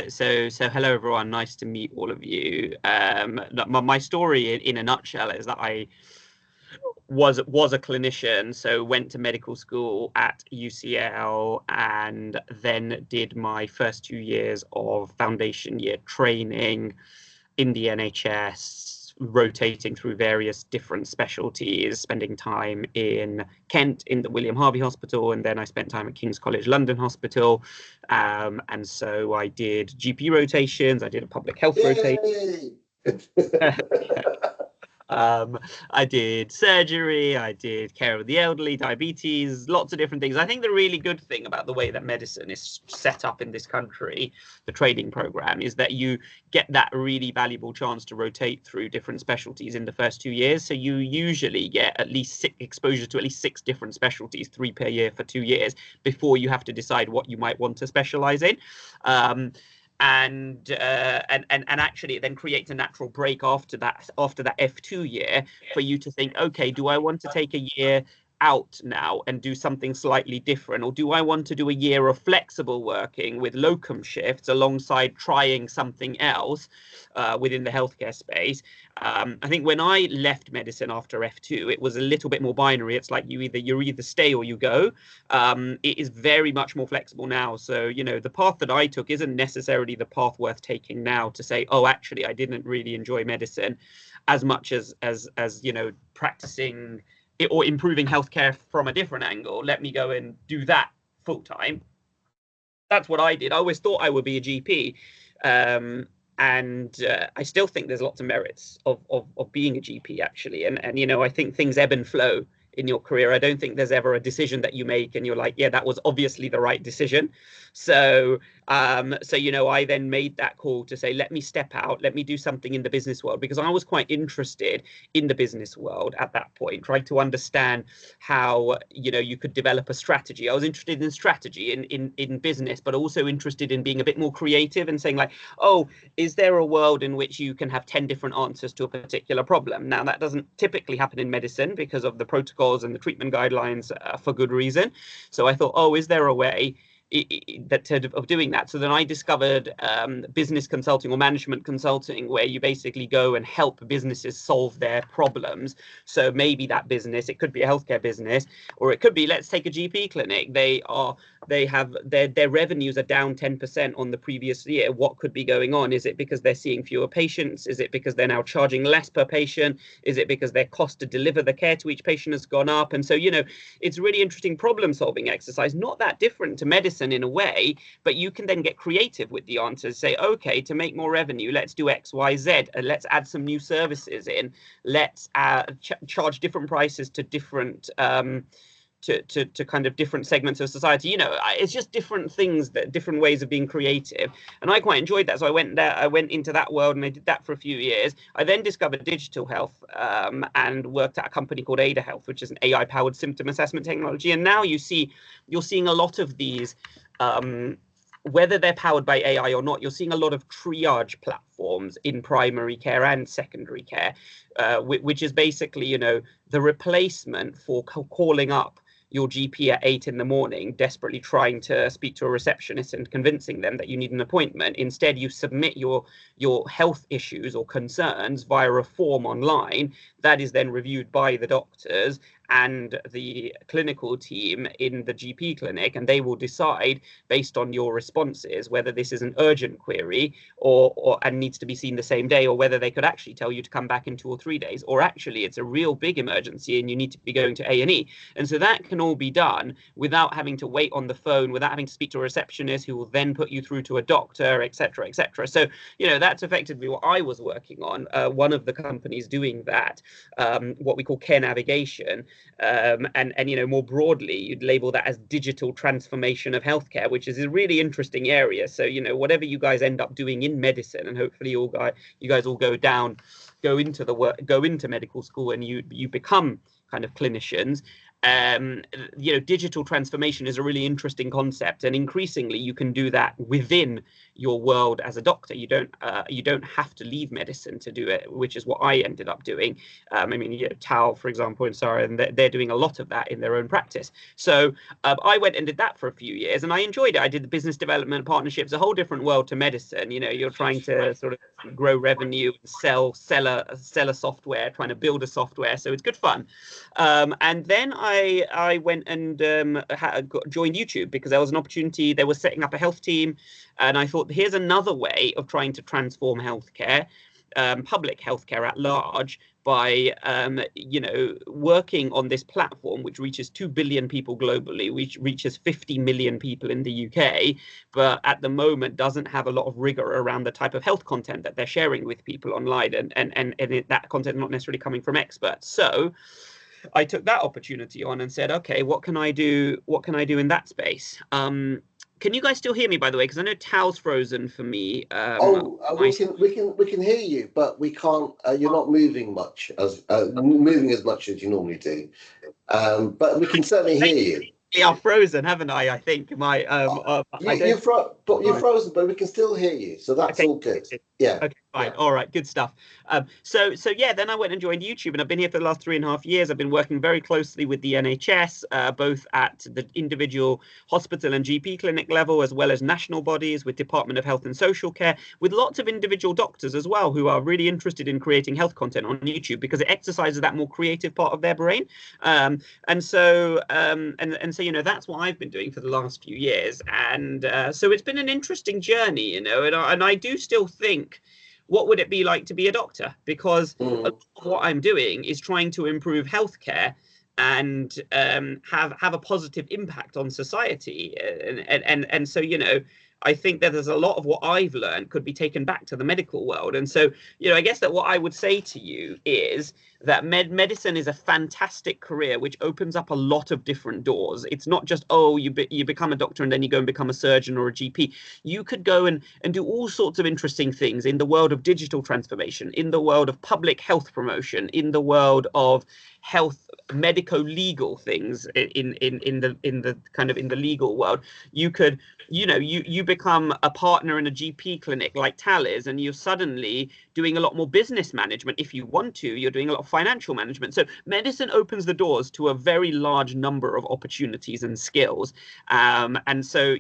So hello everyone, nice to meet all of you. My story in a nutshell is that I was a clinician, so went to medical school at UCL and then did my first 2 years of foundation year training in the NHS, rotating through various different specialties, spending time in Kent in the William Harvey Hospital, and then I spent time at King's College London Hospital. And so I did GP rotations, I did a public health rotation. I did surgery, I did care of the elderly, diabetes, lots of different things. I think the really good thing about the way that medicine is set up in this country, the training program, is that you get that really valuable chance to rotate through different specialties in the first 2 years. So you usually get at least exposure to at least 6 different specialties, 3 per year for 2 years, before you have to decide what you might want to specialize in. And actually it then creates a natural break after that F2 year for you to think, okay, do I want to take a year out now and do something slightly different, or do I want to do a year of flexible working with locum shifts alongside trying something else within the healthcare space? I think when I left medicine after F2, it was a little bit more binary. It's like you either stay or you go. It is very much more flexible now. So, the path that I took isn't necessarily the path worth taking now to say, oh, actually, I didn't really enjoy medicine as much as practicing or improving healthcare from a different angle. Let me go and do that full time. That's what I did. I always thought I would be a GP. And I still think there's lots of merits of being a GP, actually. And I think things ebb and flow in your career. I don't think there's ever a decision that you make and you're like, yeah, that was obviously the right decision. So I then made that call to say, let me step out, let me do something in the business world, because I was quite interested in the business world at that point, trying to understand how, you could develop a strategy. I was interested in strategy in business, but also interested in being a bit more creative and saying like, oh, is there a world in which you can have 10 different answers to a particular problem? Now, that doesn't typically happen in medicine because of the protocols and the treatment guidelines for good reason. So I thought, oh, is there a way of doing that? So then I discovered business consulting or management consulting, where you basically go and help businesses solve their problems. So maybe that business, it could be a healthcare business, or it could be, let's take a GP clinic. They have their revenues are down 10% on the previous year. What could be going on? Is it because they're seeing fewer patients? Is it because they're now charging less per patient? Is it because their cost to deliver the care to each patient has gone up? And so, it's a really interesting problem solving exercise, not that different to medicine in a way, but you can then get creative with the answers. Say, okay, to make more revenue, let's do X, Y, Z, and let's add some new services in. Let's charge different prices to different to kind of different segments of society. It's just different things, different ways of being creative, and I quite enjoyed that. So I went into that world and I did that for a few years. I then discovered digital health and worked at a company called Ada Health, which is an AI powered symptom assessment technology. And now you're seeing a lot of these, whether they're powered by AI or not, you're seeing a lot of triage platforms in primary care and secondary care, which is basically, the replacement for calling up your GP at 8 a.m, desperately trying to speak to a receptionist and convincing them that you need an appointment. Instead, you submit your health issues or concerns via a form online that is then reviewed by the doctors and the clinical team in the GP clinic, and they will decide based on your responses whether this is an urgent query and needs to be seen the same day, or whether they could actually tell you to come back in 2 or 3 days, or actually it's a real big emergency and you need to be going to A&E. And so that can all be done without having to wait on the phone, without having to speak to a receptionist who will then put you through to a doctor, etc., etc. So, that's effectively what I was working on. One of the companies doing that, what we call care navigation. And more broadly, you'd label that as digital transformation of healthcare, which is a really interesting area. So, whatever you guys end up doing in medicine, and hopefully you guys all go into medical school and you become kind of clinicians. Digital transformation is a really interesting concept, and increasingly you can do that within your world as a doctor. You don't have to leave medicine to do it, which is what I ended up doing. I mean, Tao, for example, and Sarah, and they're doing a lot of that in their own practice. So I went and did that for a few years, and I enjoyed it. I did the business development, partnerships, a whole different world to medicine. You're trying to sort of grow revenue, sell a software, trying to build a software. So it's good fun. And then I went and joined YouTube because there was an opportunity. They were setting up a health team, and I thought, here's another way of trying to transform healthcare, public healthcare at large, by working on this platform which reaches 2 billion people globally, which reaches 50 million people in the UK, but at the moment doesn't have a lot of rigor around the type of health content that they're sharing with people online, and that content not necessarily coming from experts. So I took that opportunity on and said, okay, what can I do? What can I do in that space? Can you guys still hear me, by the way? Because I know Tao's frozen for me. We can hear you, but we can't. You're not moving moving as much as you normally do. But we can certainly hear you. Yeah, frozen, haven't I? I think my you're frozen, but we can still hear you, so that's all good. Yeah. Okay, fine. All right, good stuff. So yeah, then I went and joined YouTube, and I've been here for the last 3.5 years. I've been working very closely with the NHS, both at the individual hospital and GP clinic level, as well as national bodies, with Department of Health and Social Care, with lots of individual doctors as well, who are really interested in creating health content on YouTube because it exercises that more creative part of their brain. And so that's what I've been doing for the last few years, and so it's been an interesting journey, and I do still think, what would it be like to be a doctor? Because a lot of what I'm doing is trying to improve healthcare and have a positive impact on society, and so I think that there's a lot of what I've learned could be taken back to the medical world. And so, I guess that what I would say to you is that medicine is a fantastic career which opens up a lot of different doors. It's not just, you become a doctor and then you go and become a surgeon or a GP. You could go and do all sorts of interesting things in the world of digital transformation, in the world of public health promotion, in the world of health medico-legal things, in the kind of in the legal world. You could you become a partner in a GP clinic like Tal is, and you're suddenly doing a lot more business management. If you want to, you're doing a lot of financial management. So medicine opens the doors to a very large number of opportunities and skills. And so,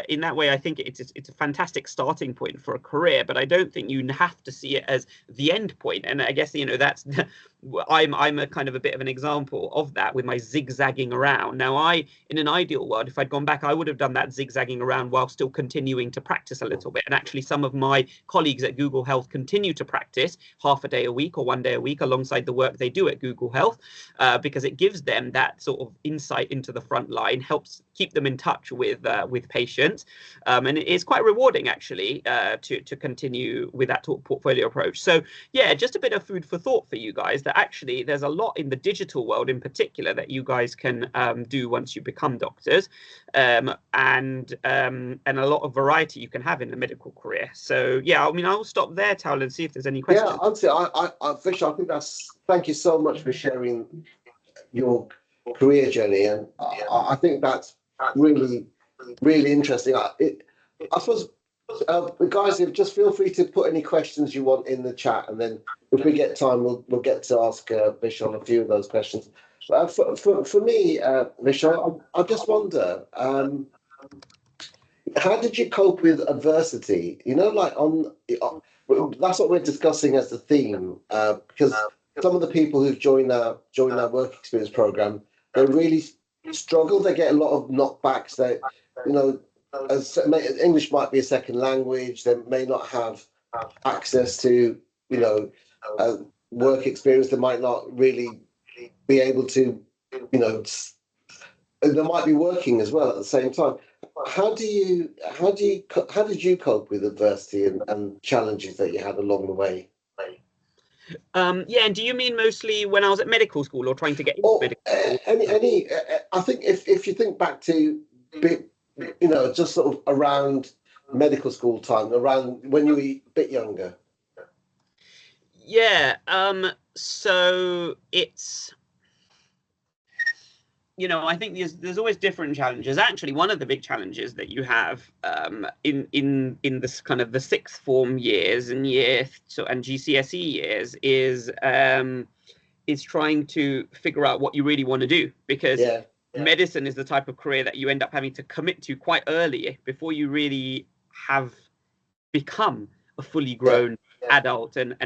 in that way, I think it's a fantastic starting point for a career, but I don't think you have to see it as the end point. And I guess, that's I'm a kind of a bit of an example of that with my zigzagging around. Now, in an ideal world, if I'd gone back, I would have done that zigzagging around while still continuing to practice a little bit. And actually, some of my colleagues at Google Health continue to practice half a day a week or 1 day a week alongside the work they do at Google Health, because it gives them that sort of insight into the front line, helps keep them in touch with patients, and it is quite rewarding actually to continue with that portfolio approach. So yeah, just a bit of food for thought for you guys, that actually there's a lot in the digital world in particular that you guys can do once you become doctors, and a lot of variety you can have in the medical career. So yeah, I mean, I'll stop there, Tal, and see if there's any questions. Yeah, honestly, Vishaal, I think thank you so much for sharing your career journey, and I think that's really, really interesting. I suppose, guys, just feel free to put any questions you want in the chat, and then if we get time, we'll get to ask Vishaal a few of those questions. For me, Vishaal, I just wonder, how did you cope with adversity? That's what we're discussing as the theme, because some of the people who've joined our work experience program, they really struggle. They get a lot of knockbacks. They, English might be a second language. They may not have access to, work experience. They might not really be able to, they might be working as well at the same time. How did you cope with adversity and challenges that you had along the way? Yeah, and do you mean mostly when I was at medical school or trying to get into medical school? I think if you think back to, just sort of around medical school time, around when you were a bit younger. Yeah, so I think there's always different challenges. Actually, one of the big challenges that you have in this kind of the sixth form years and and GCSE years is trying to figure out what you really want to do, because medicine is the type of career that you end up having to commit to quite early before you really have become a fully grown adult and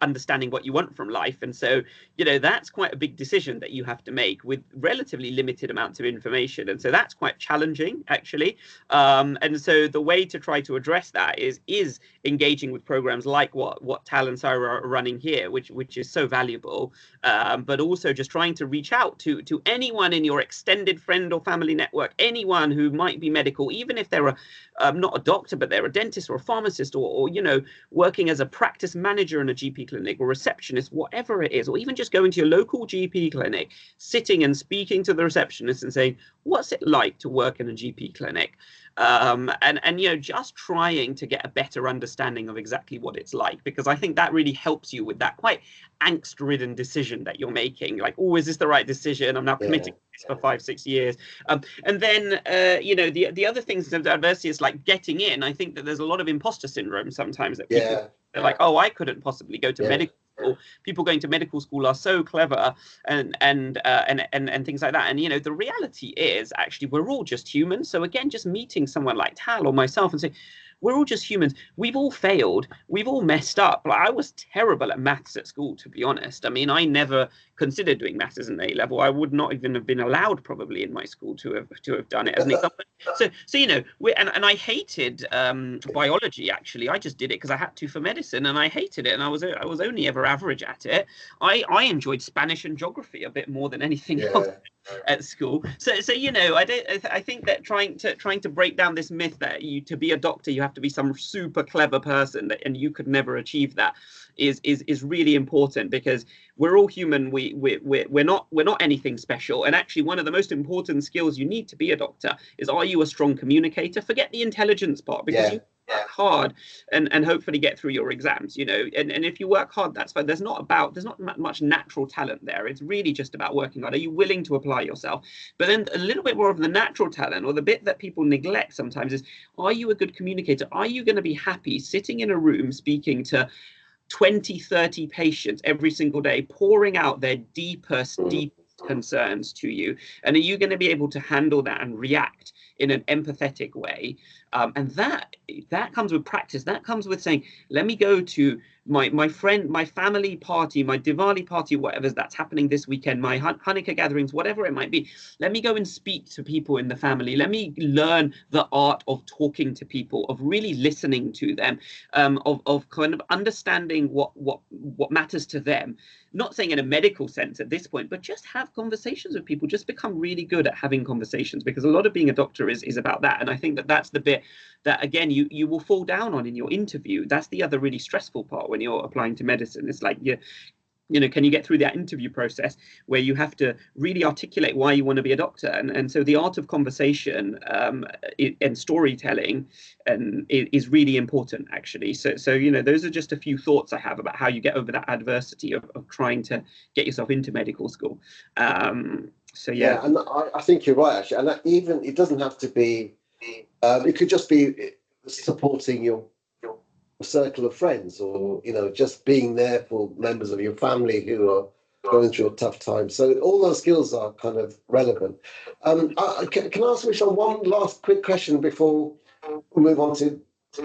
understanding what you want from life. And so, that's quite a big decision that you have to make with relatively limited amounts of information. And so that's quite challenging, actually. And so the way to try to address that is engaging with programs like what Tal and Sarah are running here, which is so valuable, but also just trying to reach out to anyone in your extended friend or family network, anyone who might be medical, even if they're not a doctor, but they're a dentist or a pharmacist, or working as a practice manager in a GP clinic or receptionist, whatever it is, or even just going to your local GP clinic, sitting and speaking to the receptionist and saying, what's it like to work in a GP clinic? And just trying to get a better understanding of exactly what it's like, because I think that really helps you with that quite angst-ridden decision that you're making. Like, oh, is this the right decision? I'm now committing to this for 5-6 years. And then, the other things in terms of adversity is like getting in. I think that there's a lot of imposter syndrome sometimes that people they're like, oh, I couldn't possibly go to medical school. People going to medical school are so clever and things like that. And the reality is actually we're all just humans. So again, just meeting someone like Tal or myself and saying, we're all just humans. We've all failed. We've all messed up. Like, I was terrible at maths at school, to be honest. I mean, I never considered doing maths as an A level. I would not even have been allowed probably in my school to have done it as an example. So and I hated biology, actually. I just did it because I had to for medicine, and I hated it. And I was only ever average at it. I enjoyed Spanish and geography a bit more than anything else at school. So I think that trying to break down this myth that to be a doctor you have to be some super clever person and you could never achieve that is really important, because we're all human. We're not anything special. And actually, one of the most important skills you need to be a doctor is, are you a strong communicator? Forget the intelligence part, because you work hard and hopefully get through your exams, and if you work hard, that's fine. There's not much natural talent there. It's really just about working hard. Are you willing to apply yourself? But then a little bit more of the natural talent, or the bit that people neglect sometimes, is, are you a good communicator? Are you going to be happy sitting in a room speaking to 20-30 patients every single day, pouring out their deepest concerns to you? And are you going to be able to handle that and react in an empathetic way? And that comes with practice. That comes with saying, let me go to my friend, my family party, my Diwali party, whatever that's happening this weekend, my Hanukkah gatherings, whatever it might be. Let me go and speak to people in the family. Let me learn the art of talking to people, of really listening to them, of kind of understanding what matters to them. Not saying in a medical sense at this point, but just have conversations with people. Just become really good at having conversations, because a lot of being a doctor is about that. And I think that's the bit that, again, you will fall down on in your interview. That's the other really stressful part when you're applying to medicine. It's like, can you get through that interview process where you have to really articulate why you want to be a doctor? And so the art of conversation and storytelling is really important, actually. So those are just a few thoughts I have about how you get over that adversity of trying to get yourself into medical school. And I think you're right, actually. And even it doesn't have to be. It could just be supporting your circle of friends, or just being there for members of your family who are going through a tough time. So all those skills are kind of relevant. Can I ask Vishaal one last quick question before we move on to?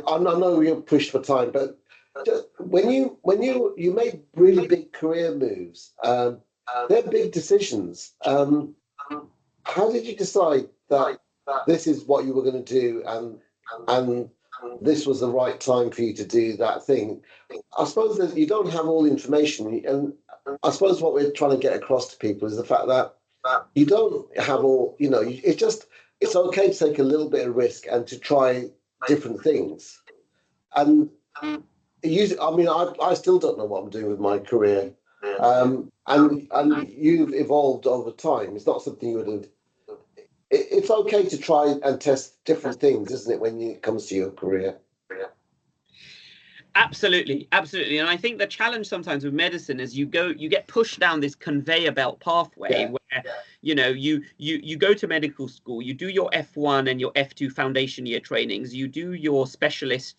I know you're pushed for time, but just when you made really big career moves, they're big decisions. How did you decide that this is what you were going to do, and this was the right time for you to do that thing? I suppose that you don't have all the information, and I suppose what we're trying to get across to people is the fact that you don't have all, it's okay to take a little bit of risk and to try different things. And I still don't know what I'm doing with my career. And you've evolved over time. It's not something you would have. It's okay to try and test different things, isn't it, when it comes to your career? Absolutely, absolutely. And I think the challenge sometimes with medicine is you get pushed down this conveyor belt pathway where, you go to medical school, you do your F1 and your F2 foundation year trainings, you do your specialty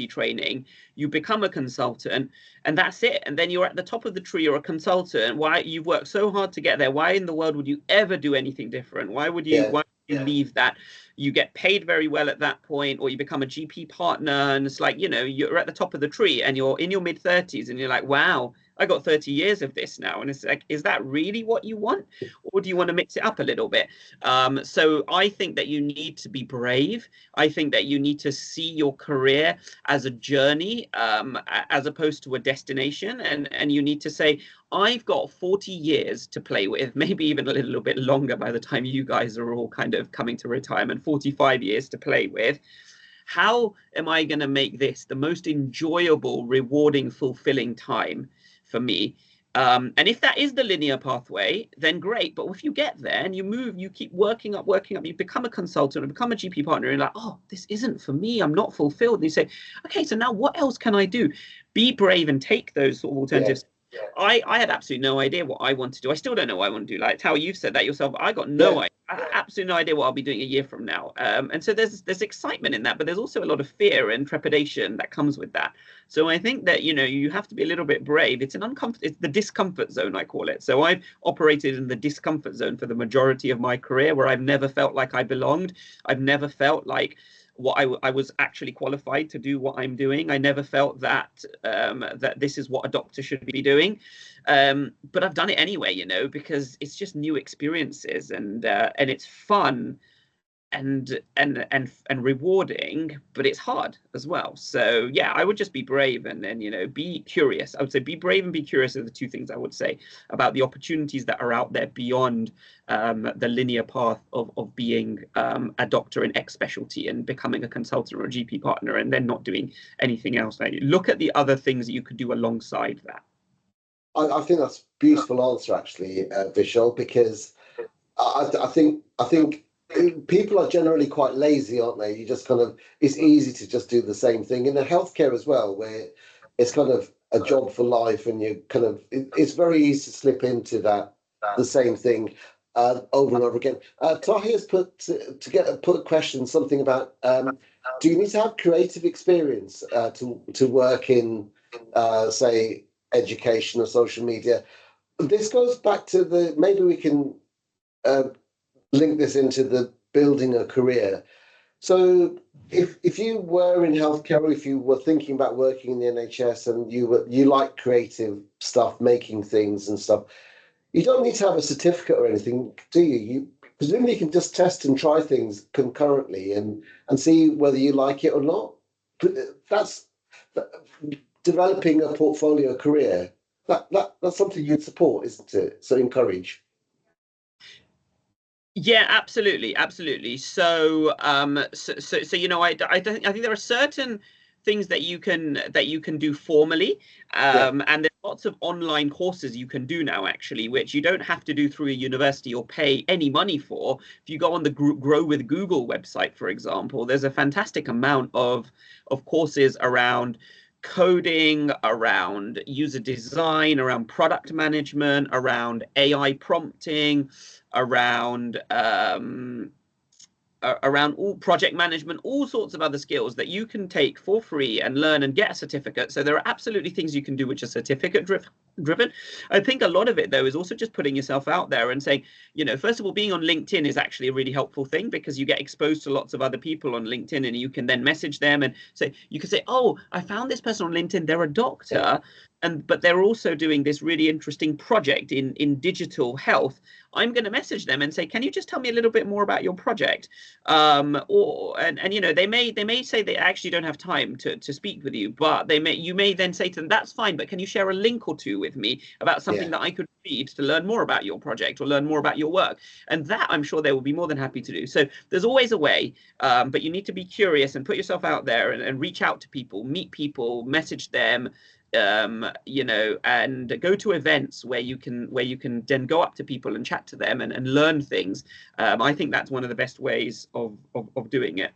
training, you become a consultant, and that's it. And then you're at the top of the tree, you're a consultant. Why you've worked so hard to get there? Why in the world would you ever do anything different? Why would you leave that? You get paid very well at that point, or you become a GP partner, and it's like, you're at the top of the tree and you're in your mid-30s and you're like, wow, I got 30 years of this now. And it's like, is that really what you want? Or do you want to mix it up a little bit? So I think that you need to be brave. I think that you need to see your career as a journey, as opposed to a destination. And you need to say, I've got 40 years to play with, maybe even a little bit longer by the time you guys are all kind of coming to retirement, 45 years to play with. How am I going to make this the most enjoyable, rewarding, fulfilling time for me? And if that is the linear pathway, then great. But if you get there and you move, you keep working up, you become a consultant, and become a GP partner, and you're like, oh, this isn't for me, I'm not fulfilled. And you say, okay, so now what else can I do? Be brave and take those sort of alternatives. I had absolutely no idea what I want to do. I still don't know what I want to do. Like how you've said that yourself, I got no idea. I had absolutely no idea what I'll be doing a year from now. And so there's excitement in that, but there's also a lot of fear and trepidation that comes with that. So I think that, you have to be a little bit brave. It's the discomfort zone, I call it. So I've operated in the discomfort zone for the majority of my career, where I've never felt like I belonged. I've never felt like I was actually qualified to do what I'm doing. I never felt that that this is what a doctor should be doing, but I've done it anyway, because it's just new experiences, and it's fun and rewarding, but it's hard as well. So yeah, I would just be brave and then be curious. I would say be brave and be curious are the two things I would say about the opportunities that are out there beyond the linear path of being a doctor in X specialty and becoming a consultant or a GP partner and then not doing anything else. Like, look at the other things that you could do alongside that. I think that's a beautiful answer, actually, Vishaal, because I think people are generally quite lazy, aren't they? You just it's easy to just do the same thing in the healthcare as well, where it's kind of a job for life, and it's very easy to slip into the same thing over and over again. Tahir's put a question, something about do you need to have creative experience to work in say education or social media? This goes back to maybe we can link this into the building a career. So if you were in healthcare, or if you were thinking about working in the NHS and you like creative stuff, making things and stuff, you don't need to have a certificate or anything, do you? You presumably can just test and try things concurrently and see whether you like it or not. That's developing a portfolio career. That's something you'd support, isn't it? So encourage. Yeah, absolutely. So, I think there are certain things that you can do formally, and there's lots of online courses you can do now, actually, which you don't have to do through a university or pay any money for. If you go on the Grow with Google website, for example, there's a fantastic amount of courses around coding, around user design, around product management, around AI prompting, around all project management, all sorts of other skills that you can take for free and learn and get a certificate. So there are absolutely things you can do which are certificate driven. I think a lot of it, though, is also just putting yourself out there and saying, first of all, being on LinkedIn is actually a really helpful thing, because you get exposed to lots of other people on LinkedIn, and you can then message them and say, oh, I found this person on LinkedIn, they're a doctor, but they're also doing this really interesting project in digital health. I'm going to message them and say, can you just tell me a little bit more about your project? They may say they actually don't have time to speak with you, but you may then say to them, that's fine, but can you share a link or two with me about something that I could read to learn more about your project or learn more about your work? And that I'm sure they will be more than happy to do. So there's always a way, but you need to be curious and put yourself out there and reach out to people, meet people, message them, and go to events where you can then go up to people and chat to them and learn things. I think that's one of the best ways of doing it.